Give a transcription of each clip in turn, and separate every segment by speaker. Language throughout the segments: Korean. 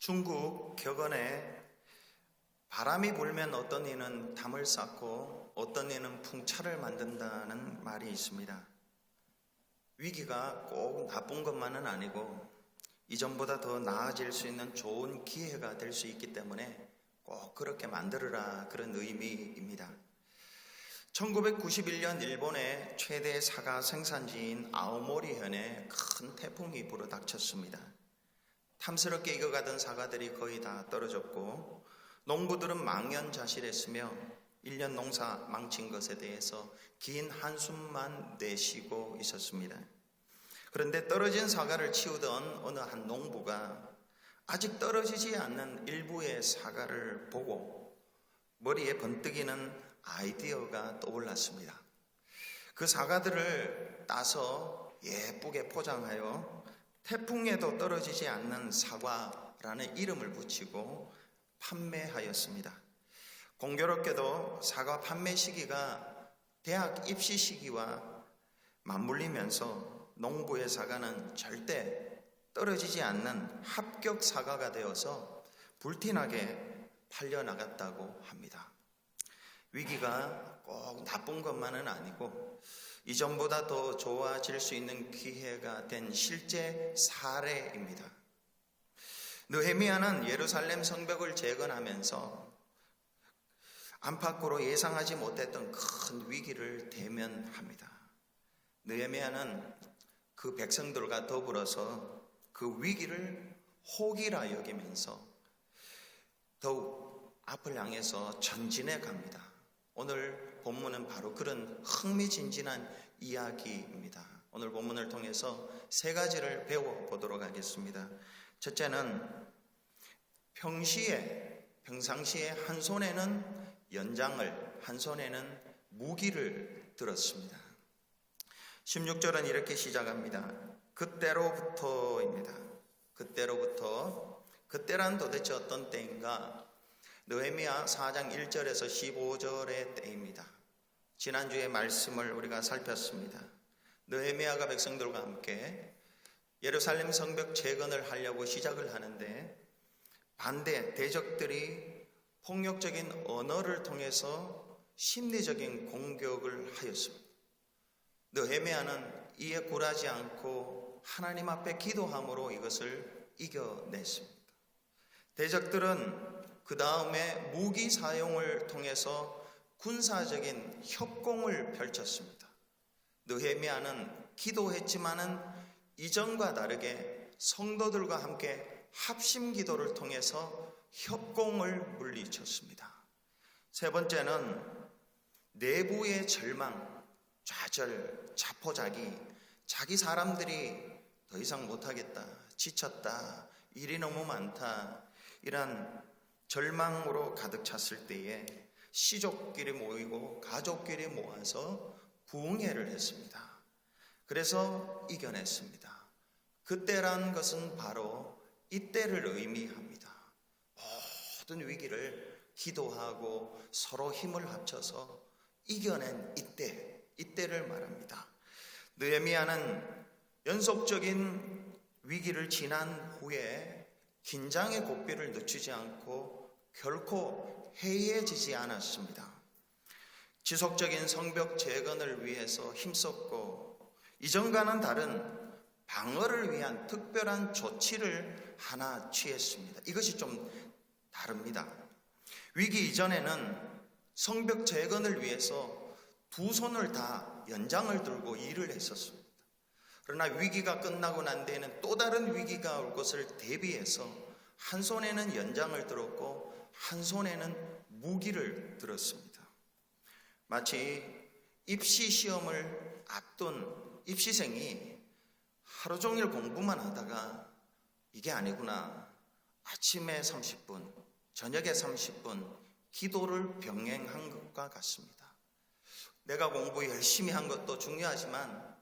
Speaker 1: 중국 격언에 바람이 불면 어떤 이는 담을 쌓고 어떤 이는 풍차를 만든다는 말이 있습니다. 위기가 꼭 나쁜 것만은 아니고 이전보다 더 나아질 수 있는 좋은 기회가 될 수 있기 때문에 꼭 그렇게 만들어라, 그런 의미입니다. 1991년 일본의 최대 사과 생산지인 아오모리현에 큰 태풍이 불어닥쳤습니다. 탐스럽게 익어가던 사과들이 거의 다 떨어졌고 농부들은 망연자실했으며 1년 농사 망친 것에 대해서 긴 한숨만 내쉬고 있었습니다. 그런데 떨어진 사과를 치우던 어느 한 농부가 아직 떨어지지 않는 일부의 사과를 보고 머리에 번뜩이는 아이디어가 떠올랐습니다. 그 사과들을 따서 예쁘게 포장하여 태풍에도 떨어지지 않는 사과라는 이름을 붙이고 판매하였습니다. 공교롭게도 사과 판매 시기가 대학 입시 시기와 맞물리면서 농부의 사과는 절대 떨어지지 않는 합격 사과가 되어서 불티나게 팔려나갔다고 합니다. 위기가 꼭 나쁜 것만은 아니고 이전보다 더 좋아질 수 있는 기회가 된 실제 사례입니다. 느헤미야는 예루살렘 성벽을 재건하면서 안팎으로 예상하지 못했던 큰 위기를 대면합니다. 느헤미야는 그 백성들과 더불어서 그 위기를 호기라 여기면서 더욱 앞을 향해서 전진해 갑니다. 오늘 본문은 바로 그런 흥미진진한 이야기입니다. 오늘 본문을 통해서 세 가지를 배워보도록 하겠습니다. 첫째는 평상시에 한 손에는 연장을, 한 손에는 무기를 들었습니다. 16절은 이렇게 시작합니다. 그때로부터입니다. 그때란 도대체 어떤 때인가? 느헤미야 4장 1절에서 15절의 때입니다. 지난주에 말씀을 우리가 살폈습니다. 느헤미야가 백성들과 함께 예루살렘 성벽 재건을 하려고 시작을 하는데 대적들이 폭력적인 언어를 통해서 심리적인 공격을 하였습니다. 느헤미야는 이에 굴하지 않고 하나님 앞에 기도함으로 이것을 이겨냈습니다. 대적들은 그 다음에 무기 사용을 통해서 군사적인 협공을 펼쳤습니다. 느헤미야는 기도했지만은 이전과 다르게 성도들과 함께 합심 기도를 통해서 협공을 물리쳤습니다. 세 번째는 내부의 절망, 좌절, 자포자기, 자기 사람들이 더 이상 못하겠다, 지쳤다, 일이 너무 많다, 이런 절망으로 가득 찼을 때에 시족끼리 모이고 가족끼리 모아서 부흥회를 했습니다. 그래서 이겨냈습니다. 그때란 것은 바로 이때를 의미합니다. 모든 위기를 기도하고 서로 힘을 합쳐서 이겨낸 이때를 말합니다. 느헤미야는 연속적인 위기를 지난 후에 긴장의 고삐를 늦추지 않고 결코 해이해지지 않았습니다. 지속적인 성벽 재건을 위해서 힘썼고 이전과는 다른 방어를 위한 특별한 조치를 하나 취했습니다. 이것이 좀 다릅니다. 위기 이전에는 성벽 재건을 위해서 두 손을 다 연장을 들고 일을 했었습니다. 그러나 위기가 끝나고 난 뒤에는 또 다른 위기가 올 것을 대비해서 한 손에는 연장을 들었고 한 손에는 무기를 들었습니다. 마치 입시 시험을 앞둔 입시생이 하루 종일 공부만 하다가 이게 아니구나, 아침에 30분, 저녁에 30분 기도를 병행한 것과 같습니다. 내가 공부 열심히 한 것도 중요하지만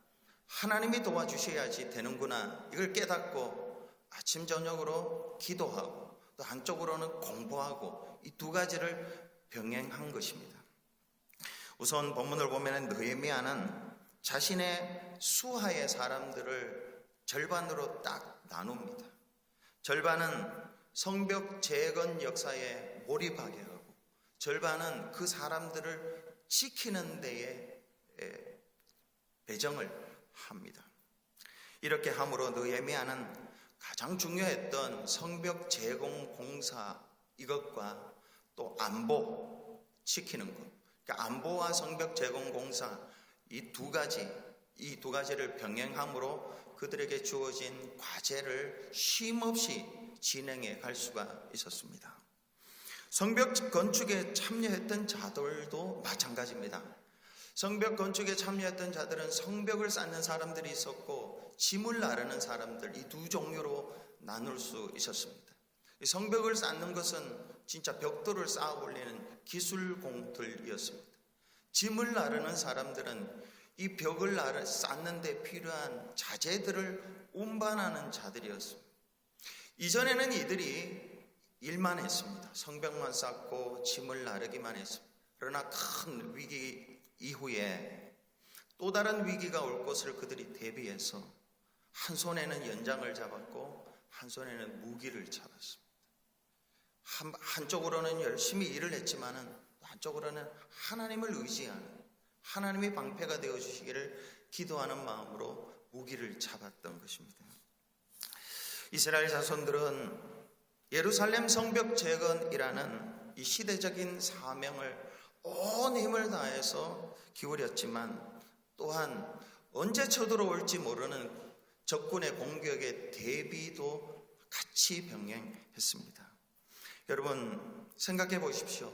Speaker 1: 하나님이 도와주셔야지 되는구나, 이걸 깨닫고 아침 저녁으로 기도하고 또 한쪽으로는 공부하고 이 두 가지를 병행한 것입니다. 우선 본문을 보면 느헤미야는 자신의 수하의 사람들을 절반으로 딱 나눕니다. 절반은 성벽 재건 역사에 몰입하게 하고 절반은 그 사람들을 지키는 데에 배정을 합니다. 이렇게 함으로 느헤미야는 가장 중요했던 성벽 재건 공사 이것과 또 안보 지키는 것, 그러니까 안보와 성벽 재건 공사 이 두 가지를 병행함으로 그들에게 주어진 과제를 쉼없이 진행해 갈 수가 있었습니다. 성벽 건축에 참여했던 자들도 마찬가지입니다. 성벽 건축에 참여했던 자들은 성벽을 쌓는 사람들이 있었고 짐을 나르는 사람들, 이 두 종류로 나눌 수 있었습니다. 성벽을 쌓는 것은 진짜 벽돌을 쌓아 올리는 기술공들이었습니다. 짐을 나르는 사람들은 이 벽을 쌓는 데 필요한 자재들을 운반하는 자들이었습니다. 이전에는 이들이 일만 했습니다. 성벽만 쌓고 짐을 나르기만 했습니다. 그러나 큰 위기 이후에 또 다른 위기가 올 것을 그들이 대비해서 한 손에는 연장을 잡았고 한 손에는 무기를 잡았습니다. 한쪽으로는 열심히 일을 했지만은 한쪽으로는 하나님을 의지하는, 하나님이 방패가 되어 주시기를 기도하는 마음으로 무기를 잡았던 것입니다. 이스라엘 자손들은 예루살렘 성벽 재건이라는 이 시대적인 사명을 온 힘을 다해서 기울였지만 또한 언제 쳐들어올지 모르는 적군의 공격에 대비도 같이 병행했습니다. 여러분 생각해 보십시오.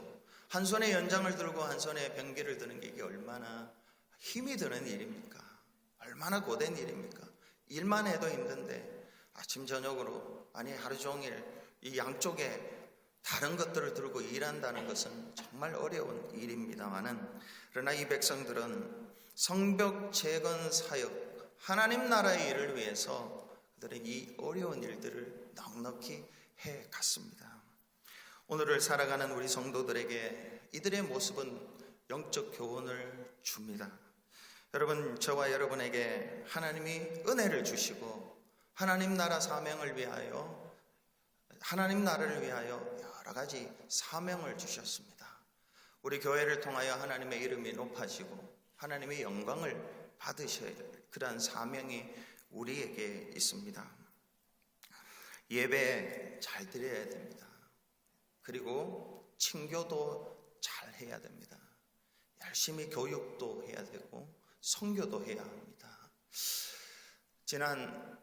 Speaker 1: 한 손에 연장을 들고 한 손에 병기를 드는 게 이게 얼마나 힘이 드는 일입니까? 얼마나 고된 일입니까? 일만 해도 힘든데 아침 저녁으로 아니 하루 종일 이 양쪽에 다른 것들을 들고 일한다는 것은 정말 어려운 일입니다만은 그러나 이 백성들은 성벽 재건 사역, 하나님 나라의 일을 위해서 그들은 이 어려운 일들을 넉넉히 해 갔습니다. 오늘을 살아가는 우리 성도들에게 이들의 모습은 영적 교훈을 줍니다. 여러분, 저와 여러분에게 하나님이 은혜를 주시고 하나님 나라 사명을 위하여, 하나님 나라를 위하여 여러 가지 사명을 주셨습니다. 우리 교회를 통하여 하나님의 이름이 높아지고 하나님의 영광을 받으셔야 될 그러한 사명이 우리에게 있습니다. 예배 잘 드려야 됩니다. 그리고 친교도 잘 해야 됩니다. 열심히 교육도 해야 되고 선교도 해야 합니다. 지난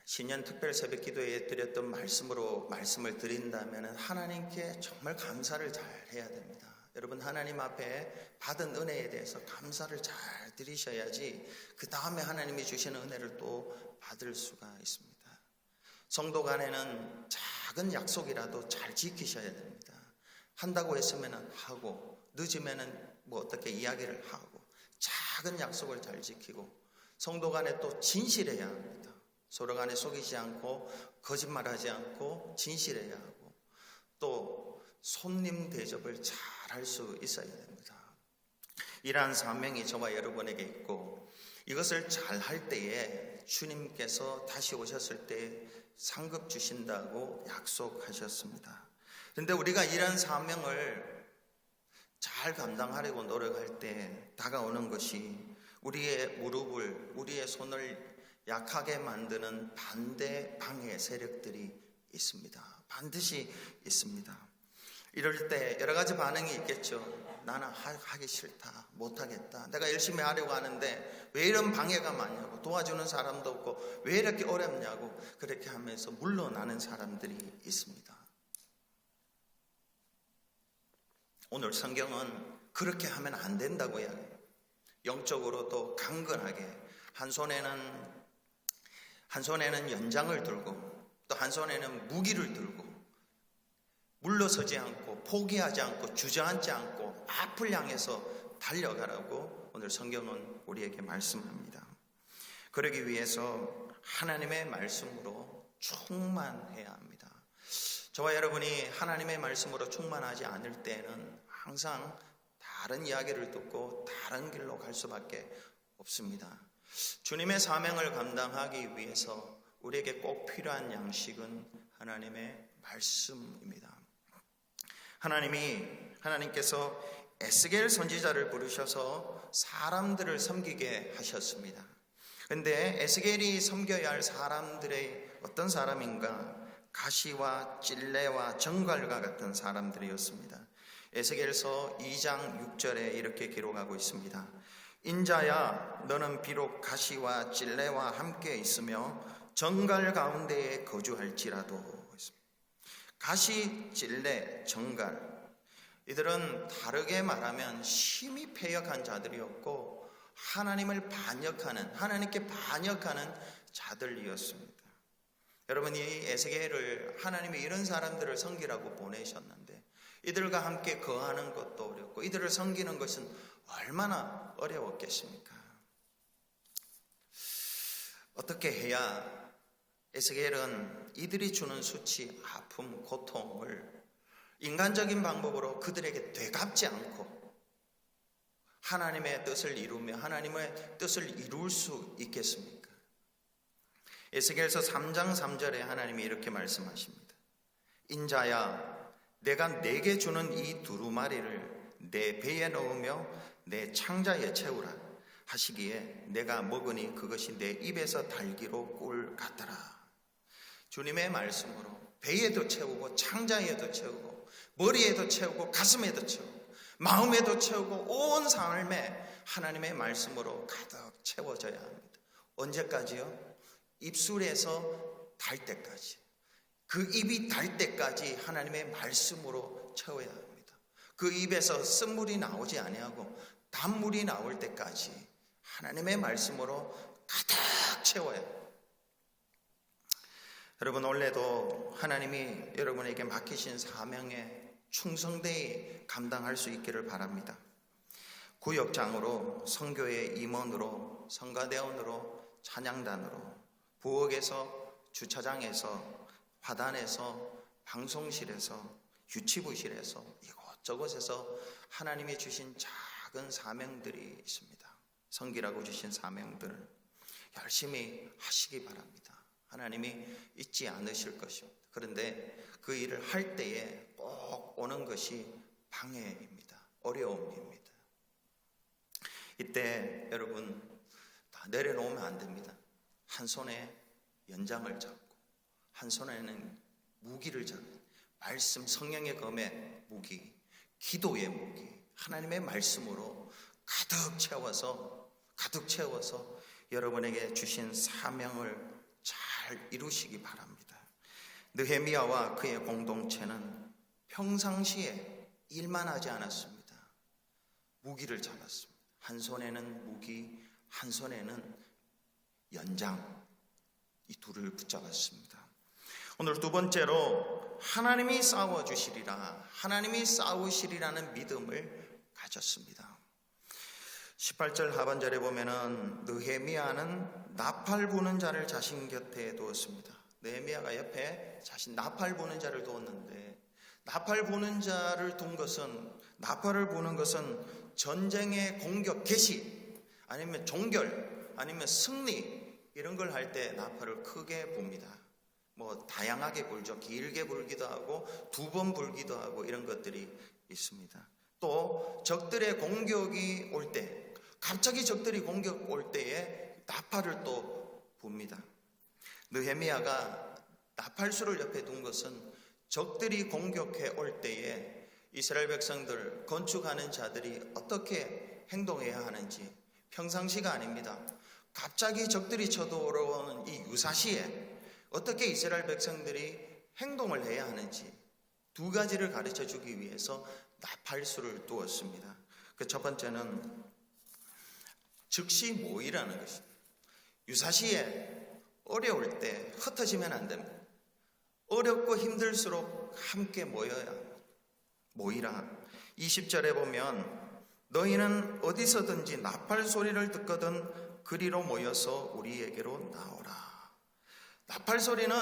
Speaker 1: 신년 특별 새벽 기도에 드렸던 말씀으로 말씀을 드린다면 하나님께 정말 감사를 잘 해야 됩니다. 여러분 하나님 앞에 받은 은혜에 대해서 감사를 잘 드리셔야지 그 다음에 하나님이 주시는 은혜를 또 받을 수가 있습니다. 성도 간에는 작은 약속이라도 잘 지키셔야 됩니다. 한다고 했으면 하고 늦으면 뭐 어떻게 이야기를 하고 작은 약속을 잘 지키고 성도 간에 또 진실해야 합니다. 서로 간에 속이지 않고 거짓말하지 않고 진실해야 하고 또 손님 대접을 잘 할 수 있어야 됩니다. 이러한 사명이 저와 여러분에게 있고 이것을 잘 할 때에 주님께서 다시 오셨을 때 상급 주신다고 약속하셨습니다. 그런데 우리가 이러한 사명을 잘 감당하려고 노력할 때 다가오는 것이 우리의 무릎을, 우리의 손을 약하게 만드는 반대 방해 세력들이 있습니다. 반드시 있습니다. 이럴 때 여러 가지 반응이 있겠죠. 나는 하기 싫다, 못하겠다, 내가 열심히 하려고 하는데 왜 이런 방해가 많냐고, 도와주는 사람도 없고 왜 이렇게 어렵냐고 그렇게 하면서 물러나는 사람들이 있습니다. 오늘 성경은 그렇게 하면 안 된다고 이야기해요. 영적으로도 강건하게 한 손에는 연장을 들고 또 한 손에는 무기를 들고 물러서지 않고 포기하지 않고 주저앉지 않고 앞을 향해서 달려가라고 오늘 성경은 우리에게 말씀합니다. 그러기 위해서 하나님의 말씀으로 충만해야 합니다. 저와 여러분이 하나님의 말씀으로 충만하지 않을 때는 항상 다른 이야기를 듣고 다른 길로 갈 수밖에 없습니다. 주님의 사명을 감당하기 위해서 우리에게 꼭 필요한 양식은 하나님의 말씀입니다. 하나님께서 에스겔 선지자를 부르셔서 사람들을 섬기게 하셨습니다. 그런데 에스겔이 섬겨야 할 사람들의 어떤 사람인가? 가시와 찔레와 정갈과 같은 사람들이었습니다. 에스겔서 2장 6절에 이렇게 기록하고 있습니다. 인자야, 너는 비록 가시와 찔레와 함께 있으며 정갈 가운데에 거주할지라도. 가시, 찔레, 정갈, 이들은 다르게 말하면 심히 패역한 자들이었고 하나님께 반역하는 자들이었습니다. 여러분, 이 에스겔을 하나님이 이런 사람들을 섬기라고 보내셨는데 이들과 함께 거하는 것도 어렵고 이들을 섬기는 것은 얼마나 어려웠겠습니까? 어떻게 해야 에스겔은 이들이 주는 수치, 아픔, 고통을 인간적인 방법으로 그들에게 되갚지 않고 하나님의 뜻을 이루며 하나님의 뜻을 이룰 수 있겠습니까? 에스겔서 3장 3절에 하나님이 이렇게 말씀하십니다. 인자야, 내가 내게 주는 이 두루마리를 내 배에 넣으며 내 창자에 채우라 하시기에 내가 먹으니 그것이 내 입에서 달기로 꿀 같더라. 주님의 말씀으로 배에도 채우고 창자에도 채우고 머리에도 채우고 가슴에도 채우고 마음에도 채우고 온 삶에 하나님의 말씀으로 가득 채워져야 합니다. 언제까지요? 입술에서 달 때까지, 그 입이 달 때까지 하나님의 말씀으로 채워야 합니다. 그 입에서 쓴물이 나오지 아니하고 단물이 나올 때까지 하나님의 말씀으로 가득 채워야 합니다. 여러분, 원래도 하나님이 여러분에게 맡기신 사명에 충성되이 감당할 수 있기를 바랍니다. 구역장으로, 선교의 임원으로, 성가대원으로, 찬양단으로, 부엌에서, 주차장에서, 화단에서, 방송실에서, 유치부실에서, 이곳저곳에서 하나님이 주신 작은 사명들이 있습니다. 섬기라고 주신 사명들을 열심히 하시기 바랍니다. 하나님이 잊지 않으실 것입니다. 그런데 그 일을 할 때에 꼭 오는 것이 방해입니다. 어려움입니다. 이때 여러분 다 내려놓으면 안 됩니다. 한 손에 연장을 잡고 한 손에는 무기를 잡고 말씀, 성령의 검의 무기, 기도의 무기, 하나님의 말씀으로 가득 채워서 여러분에게 주신 사명을 잘 이루시기 바랍니다. 느헤미야와 그의 공동체는 평상시에 일만 하지 않았습니다. 무기를 잡았습니다. 한 손에는 무기, 한 손에는 연장, 이 둘을 붙잡았습니다. 오늘 두 번째로 하나님이 싸워주시리라, 하나님이 싸우시리라는 믿음을 가졌습니다. 18절 하반절에 보면은 느헤미야는 나팔 부는 자를 자신 곁에 두었습니다. 느헤미야가 옆에 자신 나팔 부는 자를 두었는데, 나팔 부는 자를 둔 것은, 나팔을 부는 것은 전쟁의 공격 개시 아니면 종결 아니면 승리 이런 걸 할 때 나팔을 크게 붑니다. 뭐 다양하게 불죠. 길게 불기도 하고 2번 불기도 하고 이런 것들이 있습니다. 또 적들의 공격이 올 때, 갑자기 적들이 공격 올 때에 나팔을 또 붑니다. 느헤미야가 나팔수를 옆에 둔 것은 적들이 공격해 올 때에 이스라엘 백성들, 건축하는 자들이 어떻게 행동해야 하는지, 평상시가 아닙니다. 갑자기 적들이 쳐들어오는 이 유사시에 어떻게 이스라엘 백성들이 행동을 해야 하는지 두 가지를 가르쳐 주기 위해서 나팔수를 두었습니다. 그 첫 번째는 즉시 모이라는 것입니다. 유사시에 어려울 때 흩어지면 안 됩니다. 어렵고 힘들수록 함께 모이라. 20절에 보면 너희는 어디서든지 나팔 소리를 듣거든 그리로 모여서 우리에게로 나오라. 나팔 소리는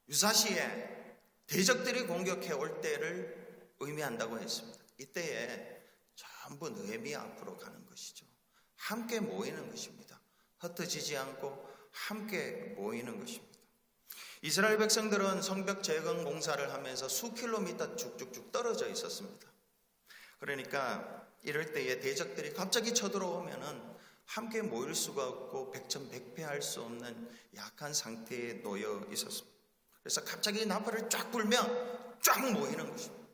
Speaker 1: 유사시에 대적들이 공격해 올 때를 의미한다고 했습니다. 이때에 전부 느헤미야 앞으로 가는 것이죠. 함께 모이는 것입니다. 흩어지지 않고 함께 모이는 것입니다. 이스라엘 백성들은 성벽 재건 공사를 하면서 수킬로미터 쭉쭉쭉 떨어져 있었습니다. 그러니까 이럴 때에 대적들이 갑자기 쳐들어오면은 함께 모일 수가 없고 백전백패할 수 없는 약한 상태에 놓여 있었습니다. 그래서 갑자기 나팔을 쫙 불면 쫙 모이는 것입니다.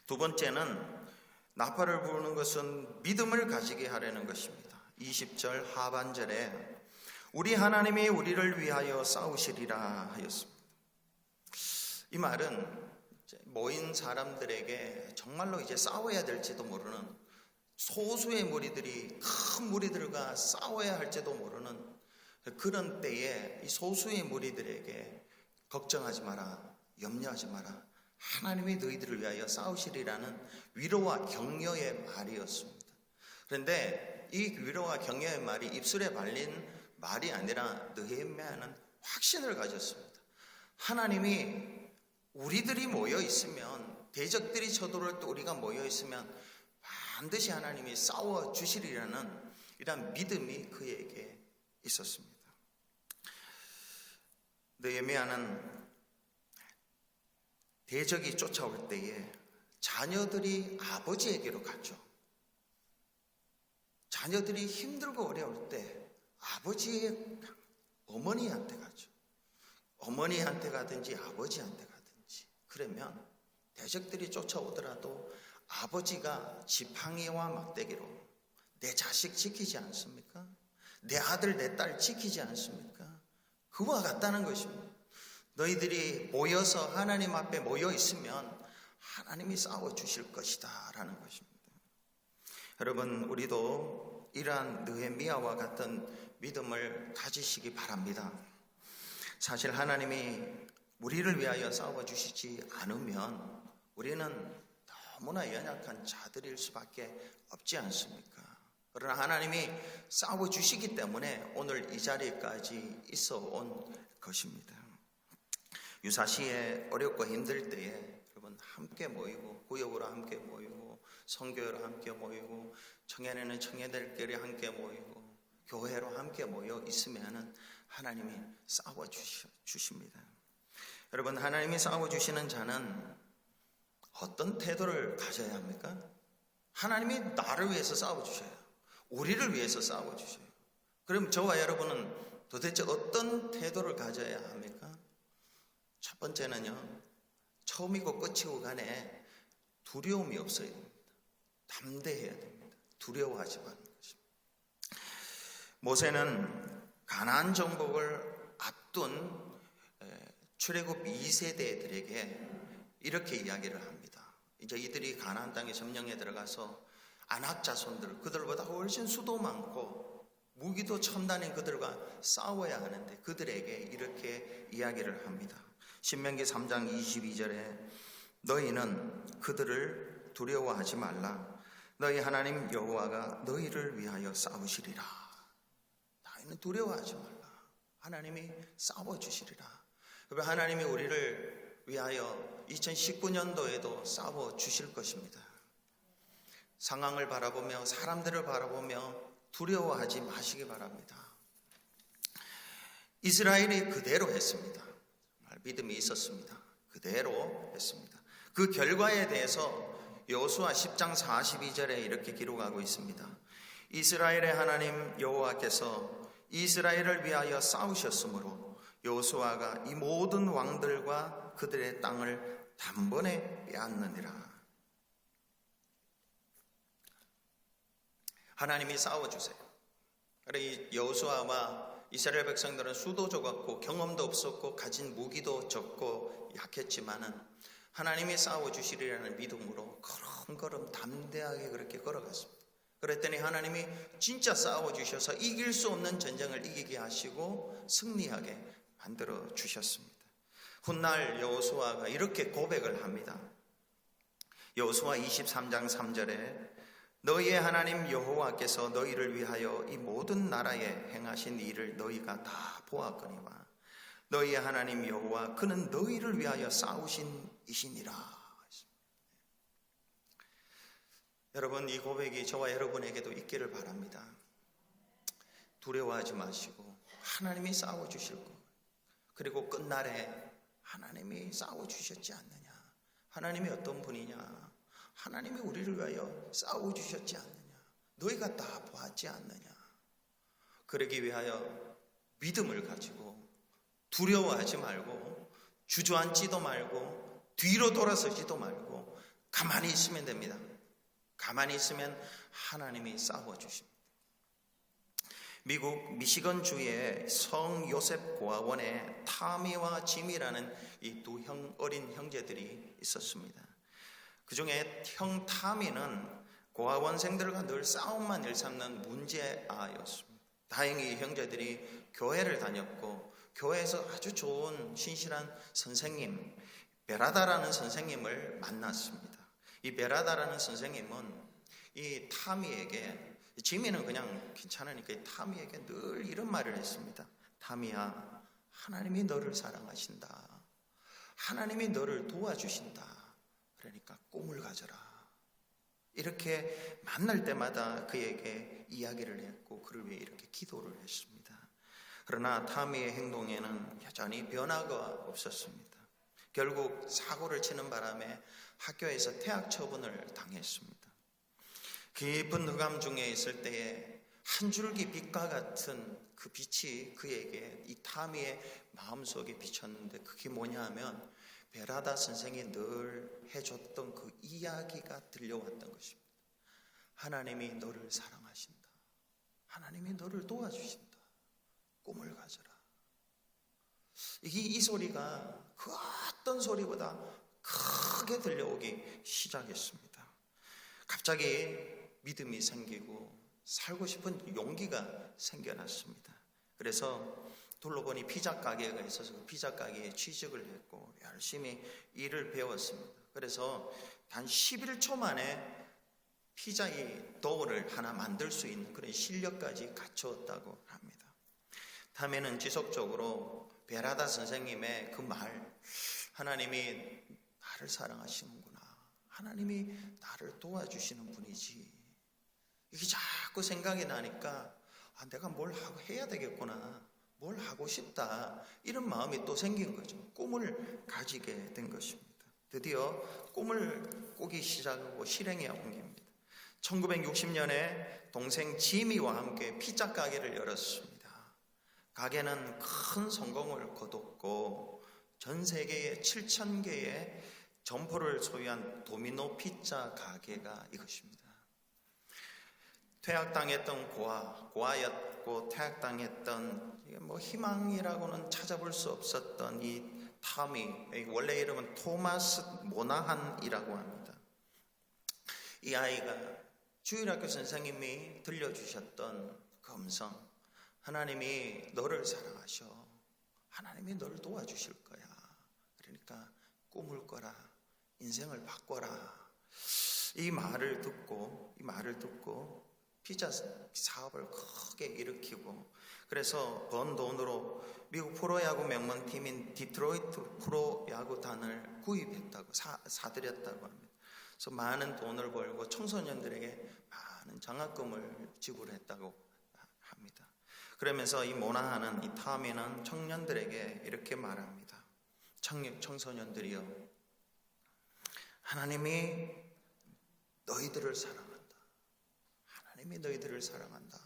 Speaker 1: 두 번째는 나팔을 부르는 것은 믿음을 가지게 하려는 것입니다. 20절 하반절에 우리 하나님이 우리를 위하여 싸우시리라 하였습니다. 이 말은 모인 사람들에게 정말로 이제 싸워야 될지도 모르는 소수의 무리들이 큰 무리들과 싸워야 할지도 모르는 그런 때에 이 소수의 무리들에게 걱정하지 마라, 염려하지 마라, 하나님이 너희들을 위하여 싸우시리라는 위로와 격려의 말이었습니다. 그런데 이 위로와 격려의 말이 입술에 발린 말이 아니라 느헤미야는 확신을 가졌습니다. 하나님이 우리들이 모여 있으면, 대적들이 쳐들어올 때 우리가 모여 있으면 반드시 하나님이 싸워 주시리라는 이런 믿음이 그에게 있었습니다. 느헤미야는 대적이 쫓아올 때에 자녀들이 아버지에게로 갔죠. 자녀들이 힘들고 어려울 때 아버지의 어머니한테 가죠. 어머니한테 가든지 아버지한테 가든지. 그러면 대적들이 쫓아오더라도 아버지가 지팡이와 막대기로 내 자식 지키지 않습니까? 내 아들 내 딸 지키지 않습니까? 그와 같다는 것입니다. 너희들이 모여서 하나님 앞에 모여 있으면 하나님이 싸워 주실 것이다 라는 것입니다. 여러분, 우리도 이러한 느헤미야와 같은 믿음을 가지시기 바랍니다. 사실 하나님이 우리를 위하여 싸워 주시지 않으면 우리는 너무나 연약한 자들일 수밖에 없지 않습니까? 그러나 하나님이 싸워 주시기 때문에 오늘 이 자리까지 있어 온 것입니다. 유사시에 어렵고 힘들 때에 여러분 함께 모이고, 구역으로 함께 모이고, 선교회로 함께 모이고, 청년에는 청년들끼리 함께 모이고, 교회로 함께 모여 있으면 하나님이 싸워 주십니다. 여러분, 하나님이 싸워 주시는 자는 어떤 태도를 가져야 합니까? 하나님이 나를 위해서 싸워 주셔요. 우리를 위해서 싸워 주셔요. 그럼 저와 여러분은 도대체 어떤 태도를 가져야 합니까? 첫 번째는요, 처음이고 끝이고 간에 두려움이 없어야 됩니다. 담대해야 됩니다. 두려워하지 마는 것입니다. 모세는 가나안 정복을 앞둔 출애굽 2세대들에게 이렇게 이야기를 합니다. 이제 이들이 가나안 땅에 점령에 들어가서 아낙 자손들, 그들보다 훨씬 수도 많고 무기도 첨단인 그들과 싸워야 하는데 그들에게 이렇게 이야기를 합니다. 신명기 3장 22절에 너희는 그들을 두려워하지 말라. 너희 하나님 여호와가 너희를 위하여 싸우시리라. 너희는 두려워하지 말라. 하나님이 싸워주시리라. 하나님이 우리를 위하여 2019년도에도 싸워주실 것입니다. 상황을 바라보며 사람들을 바라보며 두려워하지 마시기 바랍니다. 이스라엘이 그대로 했습니다. 믿음이 있었습니다. 그대로 했습니다. 그 결과에 대해서 여호수아 10장 42절에 이렇게 기록하고 있습니다. 이스라엘의 하나님 여호와께서 이스라엘을 위하여 싸우셨으므로 여호수아가 이 모든 왕들과 그들의 땅을 단번에 빼앗느니라. 하나님이 싸워주세요. 그래, 여호수아와 이스라엘 백성들은 수도 적었고 경험도 없었고 가진 무기도 적고 약했지만은 하나님이 싸워주시리라는 믿음으로 걸음걸음 담대하게 그렇게 걸어갔습니다. 그랬더니 하나님이 진짜 싸워주셔서 이길 수 없는 전쟁을 이기게 하시고 승리하게 만들어 주셨습니다. 훗날 여호수아가 이렇게 고백을 합니다. 여호수아 23장 3절에 너희의 하나님 여호와께서 너희를 위하여 이 모든 나라에 행하신 일을 너희가 다 보았거니와 너희의 하나님 여호와 그는 너희를 위하여 싸우신 이시니라. 여러분, 이 고백이 저와 여러분에게도 있기를 바랍니다. 두려워하지 마시고 하나님이 싸워주실 것. 그리고 끝날에 하나님이 싸워주셨지 않느냐, 하나님이 어떤 분이냐, 하나님이 우리를 위하여 싸워주셨지 않느냐, 너희가 다 보았지 않느냐. 그러기 위하여 믿음을 가지고 두려워하지 말고 주저앉지도 말고 뒤로 돌아서지도 말고 가만히 있으면 됩니다. 가만히 있으면 하나님이 싸워주십니다. 미국 미시건주의 성 요셉 고아원에 타미와 짐이라는 이 두 어린 형제들이 있었습니다. 그 중에 형 타미는 고아원생들과 늘 싸움만 일삼는 문제아였습니다. 다행히 형제들이 교회를 다녔고 교회에서 아주 좋은 신실한 선생님 베라다라는 선생님을 만났습니다. 이 베라다라는 선생님은 이 타미에게, 지미는 그냥 괜찮으니까 이 타미에게 늘 이런 말을 했습니다. 타미야, 하나님이 너를 사랑하신다. 하나님이 너를 도와주신다. 그러니까 꿈을 가져라. 이렇게 만날 때마다 그에게 이야기를 했고 그를 위해 이렇게 기도를 했습니다. 그러나 타미의 행동에는 여전히 변화가 없었습니다. 결국 사고를 치는 바람에 학교에서 퇴학 처분을 당했습니다. 깊은 흑암 중에 있을 때에 한 줄기 빛과 같은 그 빛이 그에게 이 타미의 마음속에 비쳤는데 그게 뭐냐 하면 베라다 선생이 늘 해줬던 그 이야기가 들려왔던 것입니다. 하나님이 너를 사랑하신다. 하나님이 너를 도와주신다. 꿈을 가져라. 이 소리가 그 어떤 소리보다 크게 들려오기 시작했습니다. 갑자기 믿음이 생기고 살고 싶은 용기가 생겨났습니다. 그래서 둘러보니 피자 가게가 있어서 그 피자 가게에 취직을 했고 열심히 일을 배웠습니다. 그래서 단 11초 만에 피자의 도우를 하나 만들 수 있는 그런 실력까지 갖추었다고 합니다. 다음에는 지속적으로 베라다 선생님의 그 말, 하나님이 나를 사랑하시는구나, 하나님이 나를 도와주시는 분이지, 이게 자꾸 생각이 나니까 내가 뭘 하고 해야 되겠구나, 뭘 하고 싶다, 이런 마음이 또 생긴 거죠. 꿈을 가지게 된 것입니다. 드디어 꿈을 꾸기 시작하고 실행에 옮깁니다. 1960년에 동생 지미와 함께 피자 가게를 열었습니다. 가게는 큰 성공을 거뒀고 전 세계에 7,000개의 점포를 소유한 도미노 피자 가게가 이것입니다. 퇴학당했던 고아였고 퇴학당했던 희망이라고는 찾아볼 수 없었던 이 타미, 원래 이름은 토마스 모나한이라고 합니다. 이 아이가 주일학교 선생님이 들려주셨던 그 음성, 하나님이 너를 사랑하셔, 하나님이 너를 도와주실 거야, 그러니까 꿈을 꿔라, 인생을 바꿔라, 이 말을 듣고 피자 사업을 크게 일으키고, 그래서 번 돈으로 미국 프로야구 명문팀인 디트로이트 프로야구단을 구입했다고 사들였다고 합니다. 그래서 많은 돈을 벌고 청소년들에게 많은 장학금을 지불했다고 합니다. 그러면서 이 모나하는, 이 타미는 청년들에게 이렇게 말합니다. 청소년들이여, 하나님이 너희들을 사랑한다. 하나님이 너희들을 사랑한다.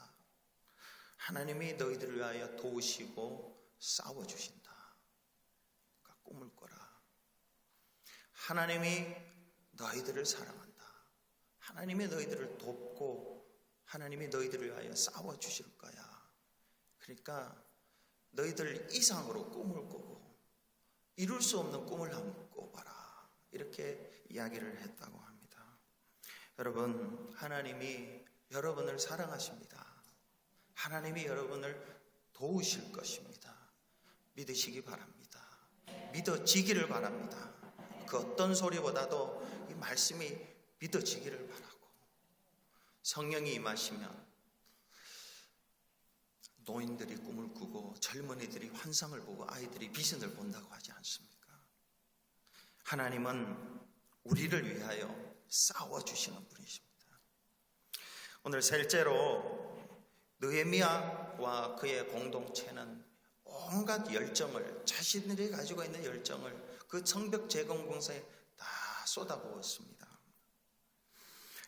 Speaker 1: 하나님이 너희들을 위하여 도우시고 싸워주신다. 그러니까 꿈을 꿔라. 하나님이 너희들을 사랑한다. 하나님이 너희들을 돕고 하나님이 너희들을 위하여 싸워주실 거야. 그러니까 너희들 이상으로 꿈을 꾸고 이룰 수 없는 꿈을 한번 꿔봐라. 이렇게 이야기를 했다고 합니다. 여러분, 하나님이 여러분을 사랑하십니다. 하나님이 여러분을 도우실 것입니다. 믿으시기 바랍니다. 믿어지기를 바랍니다. 그 어떤 소리보다도 이 말씀이 믿어지기를 바라고, 성령이 임하시면 노인들이 꿈을 꾸고 젊은이들이 환상을 보고 아이들이 비전을 본다고 하지 않습니까? 하나님은 우리를 위하여 싸워주시는 분이십니다. 오늘 셋째로 느헤미야와 그의 공동체는 온갖 열정을, 자신들이 가지고 있는 열정을 그 성벽 재건 공사에 다 쏟아부었습니다.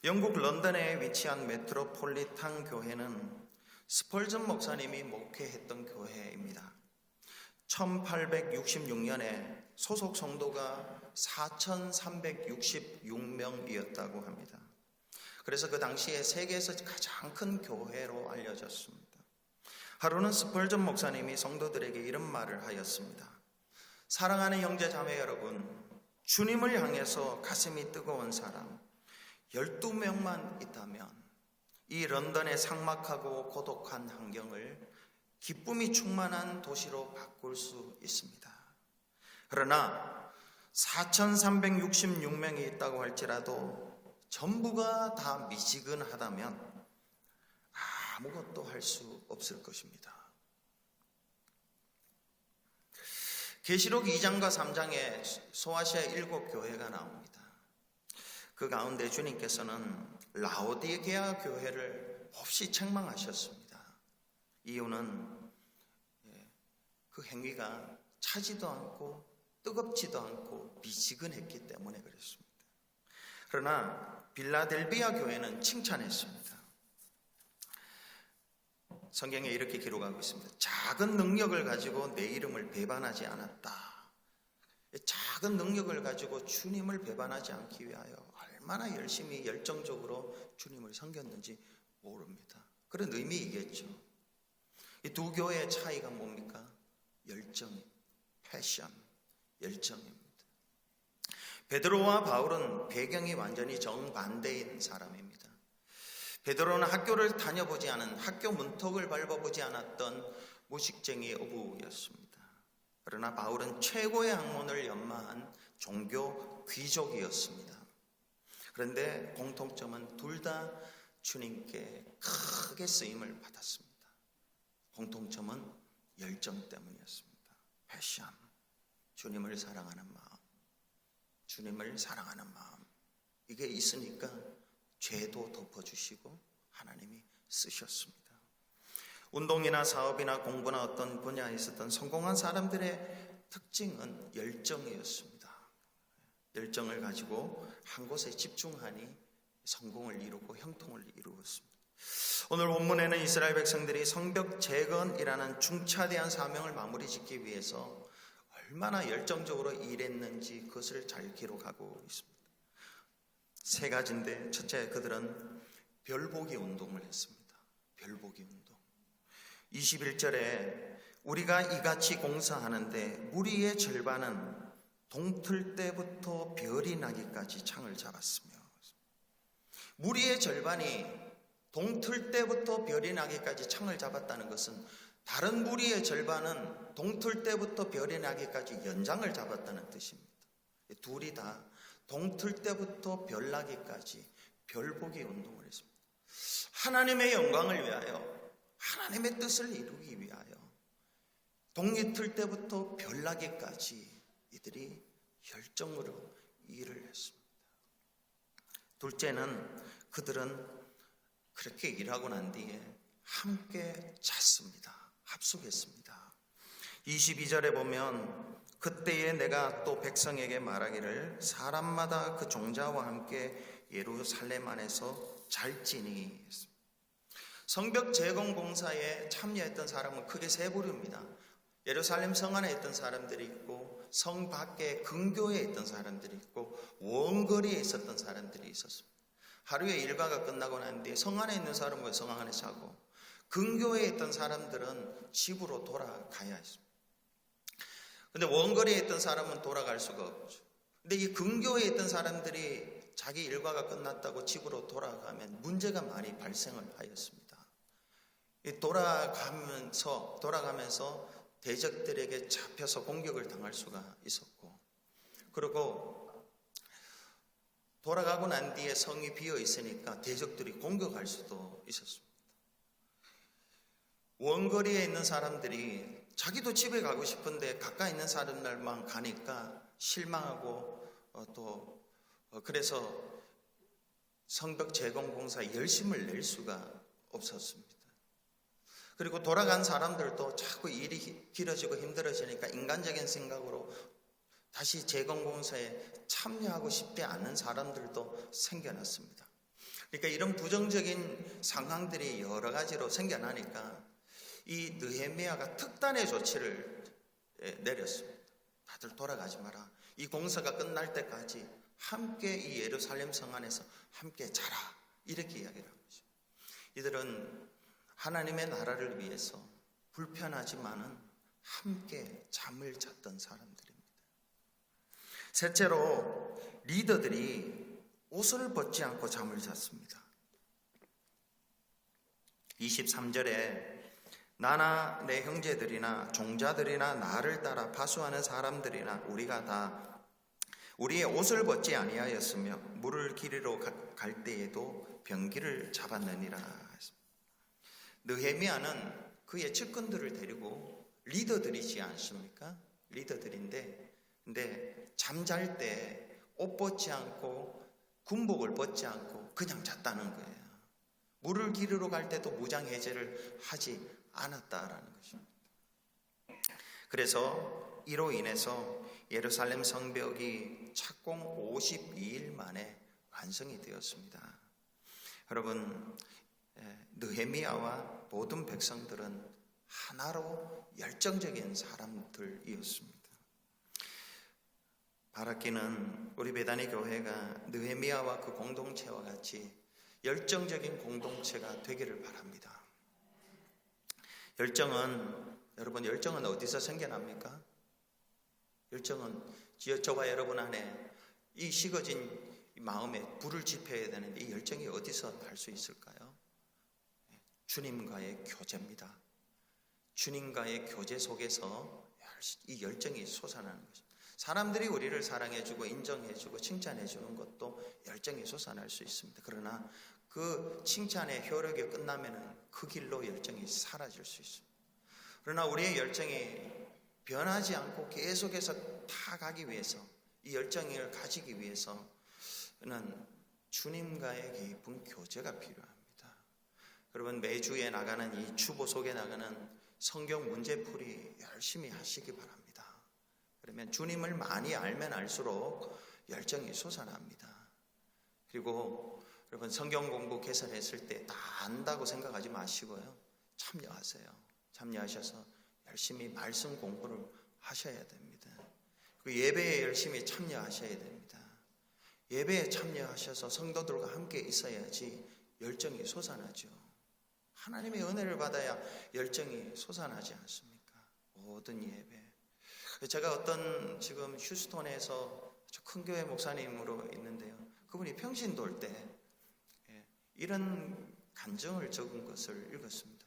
Speaker 1: 영국 런던에 위치한 메트로폴리탄 교회는 스펄전 목사님이 목회했던 교회입니다. 1866년에 소속 성도가 4,366명이었다고 합니다. 그래서 그 당시에 세계에서 가장 큰 교회로 알려졌습니다. 하루는 스펄전 목사님이 성도들에게 이런 말을 하였습니다. 사랑하는 형제 자매 여러분, 주님을 향해서 가슴이 뜨거운 사람 12명만 있다면 이 런던의 삭막하고 고독한 환경을 기쁨이 충만한 도시로 바꿀 수 있습니다. 그러나 4,366명이 있다고 할지라도 전부가 다 미지근하다면 아무것도 할 수 없을 것입니다. 계시록 2장과 3장에 소아시아 7교회가 나옵니다. 그 가운데 주님께서는 라오디게아 교회를 몹시 책망하셨습니다. 이유는 그 행위가 차지도 않고 뜨겁지도 않고 미지근했기 때문에 그랬습니다. 그러나 빌라델비아 교회는 칭찬했습니다. 성경에 이렇게 기록하고 있습니다. 작은 능력을 가지고 내 이름을 배반하지 않았다. 작은 능력을 가지고 주님을 배반하지 않기 위하여 얼마나 열심히 열정적으로 주님을 섬겼는지 모릅니다. 그런 의미이겠죠. 이 두 교회의 차이가 뭡니까? 열정, 패션, 열정입니다. 베드로와 바울은 배경이 완전히 정반대인 사람입니다. 베드로는 학교를 다녀보지 않은, 학교 문턱을 밟아보지 않았던 무식쟁이 어부였습니다. 그러나 바울은 최고의 학문을 연마한 종교 귀족이었습니다. 그런데 공통점은 둘 다 주님께 크게 쓰임을 받았습니다. 공통점은 열정 때문이었습니다. 패션, 주님을 사랑하는 마음, 주님을 사랑하는 마음, 이게 있으니까 죄도 덮어주시고 하나님이 쓰셨습니다. 운동이나 사업이나 공부나 어떤 분야에 있었던 성공한 사람들의 특징은 열정이었습니다. 열정을 가지고 한 곳에 집중하니 성공을 이루고 형통을 이루었습니다. 오늘 본문에는 이스라엘 백성들이 성벽 재건이라는 중차대한 사명을 마무리 짓기 위해서 얼마나 열정적으로 일했는지 그것을 잘 기록하고 있습니다. 세 가지인데, 첫째, 그들은 별보기 운동을 했습니다. 별보기 운동. 21절에 우리가 이같이 공사하는데 무리의 절반은 동틀 때부터 별이 나기까지 창을 잡았으며, 무리의 절반이 동틀 때부터 별이 나기까지 창을 잡았다는 것은 다른 무리의 절반은 동틀 때부터 별이 나기까지 연장을 잡았다는 뜻입니다. 둘이 다 동틀 때부터 별 나기까지 별보기 운동을 했습니다. 하나님의 영광을 위하여, 하나님의 뜻을 이루기 위하여 동이틀 때부터 별 나기까지 이들이 열정으로 일을 했습니다. 둘째는 그들은 그렇게 일하고 난 뒤에 함께 잤습니다. 합숙했습니다. 22절에 보면 그때에 내가 또 백성에게 말하기를 사람마다 그 종자와 함께 예루살렘 안에서 잘지니. 성벽 재건 공사에 참여했던 사람은 크게 세 부류입니다. 예루살렘 성 안에 있던 사람들이 있고, 성 밖에 근교에 있던 사람들이 있고, 원거리에 있었던 사람들이 있었습니다. 하루의 일과가 끝나고 난 뒤에 성 안에 있는 사람은 성 안에 자고, 근교에 있던 사람들은 집으로 돌아가야 했습니다. 근데 원거리에 있던 사람은 돌아갈 수가 없죠. 근데 이 근교에 있던 사람들이 자기 일과가 끝났다고 집으로 돌아가면 문제가 많이 발생을 하였습니다. 돌아가면서 대적들에게 잡혀서 공격을 당할 수가 있었고, 그리고 돌아가고 난 뒤에 성이 비어 있으니까 대적들이 공격할 수도 있었습니다. 원거리에 있는 사람들이 자기도 집에 가고 싶은데 가까이 있는 사람들만 가니까 실망하고 그래서 성벽 재건 공사에 열심을 낼 수가 없었습니다. 그리고 돌아간 사람들도 자꾸 일이 길어지고 힘들어지니까 인간적인 생각으로 다시 재건공사에 참여하고 싶지 않은 사람들도 생겨났습니다. 그러니까 이런 부정적인 상황들이 여러 가지로 생겨나니까 이 느헤미야가 특단의 조치를 내렸습니다. 다들 돌아가지 마라. 이 공사가 끝날 때까지 함께 이 예루살렘 성 안에서 함께 자라. 이렇게 이야기를 하고 있습니다. 이들은 하나님의 나라를 위해서 불편하지만은 함께 잠을 잤던 사람들입니다. 셋째로 리더들이 옷을 벗지 않고 잠을 잤습니다. 23절에 나나 내 형제들이나 종자들이나 나를 따라 파수하는 사람들이나 우리가 다 우리의 옷을 벗지 아니하였으며 물을 기르러 갈 때에도 병기를 잡았느니라. 느헤미야는 그의 측근들을 데리고 리더들이지 않습니까? 리더들인데 근데 잠잘 때 옷 벗지 않고 군복을 벗지 않고 그냥 잤다는 거예요. 물을 기르러 갈 때도 무장해제를 하지 않았다라는 것입니다. 그래서 이로 인해서 예루살렘 성벽이 착공 52일 만에 완성이 되었습니다. 여러분, 느헤미야와 모든 백성들은 하나로 열정적인 사람들이었습니다. 바라기는 우리 베다니 교회가 느헤미야와 그 공동체와 같이 열정적인 공동체가 되기를 바랍니다. 열정은 어디서 생겨납니까? 열정은 저와 여러분 안에 이 식어진 마음에 불을 지펴야 되는데 이 열정이 어디서 날 수 있을까요? 주님과의 교제입니다. 주님과의 교제 속에서 이 열정이 솟아나는 것입니다. 사람들이 우리를 사랑해주고 인정해주고 칭찬해주는 것도 열정이 솟아날 수 있습니다. 그러나 그 칭찬의 효력이 끝나면 그 길로 열정이 사라질 수 있습니다. 그러나 우리의 열정이 변하지 않고 계속해서 타가기 위해서 이 열정을 가지기 위해서는 주님과의 깊은 교제가 필요합니다. 여러분 매주에 나가는 이 주보 속에 나가는 성경 문제풀이 열심히 하시기 바랍니다. 그러면 주님을 많이 알면 알수록 열정이 솟아납니다. 그리고 여러분 성경 공부 개설했을 때 다 안다고 생각하지 마시고요. 참여하세요. 참여하셔서 열심히 말씀 공부를 하셔야 됩니다. 그리고 예배에 열심히 참여하셔야 됩니다. 예배에 참여하셔서 성도들과 함께 있어야지 열정이 솟아나죠. 하나님의 은혜를 받아야 열정이 솟아나지 않습니까? 모든 예배. 제가 지금 휴스톤에서 큰 교회 목사님으로 있는데요. 그분이 평신 돌 때 이런 간증을 적은 것을 읽었습니다.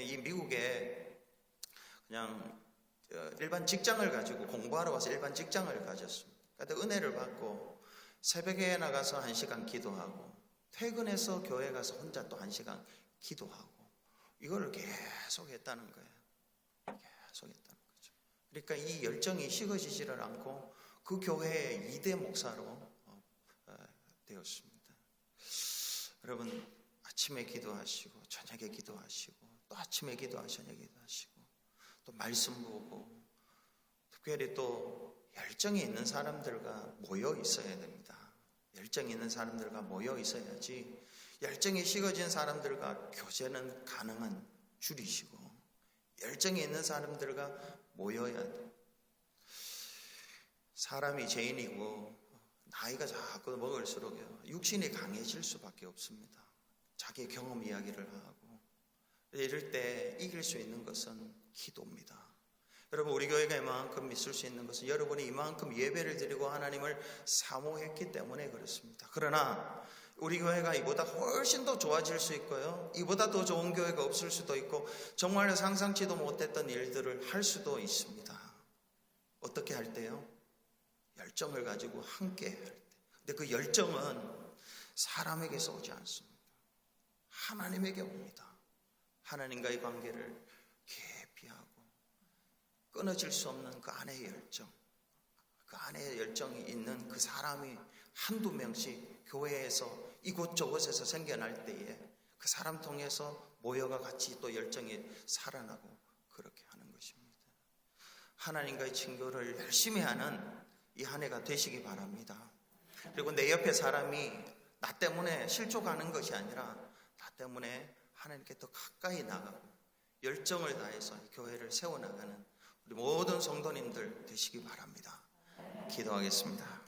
Speaker 1: 이 미국에 그냥 일반 직장을 가지고 공부하러 와서 일반 직장을 가졌습니다. 그런데 은혜를 받고 새벽에 나가서 1시간 기도하고 퇴근해서 교회 가서 혼자 또 1시간 기도하고 이걸 계속 했다는 거예요. 계속 했다는 거죠. 그러니까 이 열정이 식어지지를 않고 그 교회의 2대 목사로 되었습니다. 여러분 아침에 기도하시고 저녁에 기도하시고 또 아침에 기도하시고 저녁에 기도하시고 또 말씀 보고 특별히 또 열정이 있는 사람들과 모여 있어야 됩니다. 열정이 있는 사람들과 모여 있어야지 열정이 식어진 사람들과 교제는 가능한 줄이시고 열정이 있는 사람들과 모여야 돼요. 사람이 죄인이고 나이가 자꾸 먹을수록요 육신이 강해질 수밖에 없습니다. 자기 경험 이야기를 하고 이럴 때 이길 수 있는 것은 기도입니다. 여러분 우리 교회가 이만큼 있을 수 있는 것은 여러분이 이만큼 예배를 드리고 하나님을 사모했기 때문에 그렇습니다. 그러나 우리 교회가 이보다 훨씬 더 좋아질 수 있고요. 이보다 더 좋은 교회가 없을 수도 있고 정말로 상상치도 못했던 일들을 할 수도 있습니다. 어떻게 할 때요? 열정을 가지고 함께 할 때. 근데 그 열정은 사람에게서 오지 않습니다. 하나님에게 옵니다. 하나님과의 관계를 깊이 하고 끊어질 수 없는 그 안의 열정, 그 안에 열정이 있는 그 사람이 한두 명씩 교회에서 이곳저곳에서 생겨날 때에 그 사람 통해서 모여가 같이 또 열정이 살아나고 그렇게 하는 것입니다. 하나님과의 친교를 열심히 하는 이 한 해가 되시기 바랍니다. 그리고 내 옆에 사람이 나 때문에 실족하는 것이 아니라 나 때문에 하나님께 더 가까이 나가고 열정을 다해서 교회를 세워나가는 우리 모든 성도님들 되시기 바랍니다. 기도하겠습니다.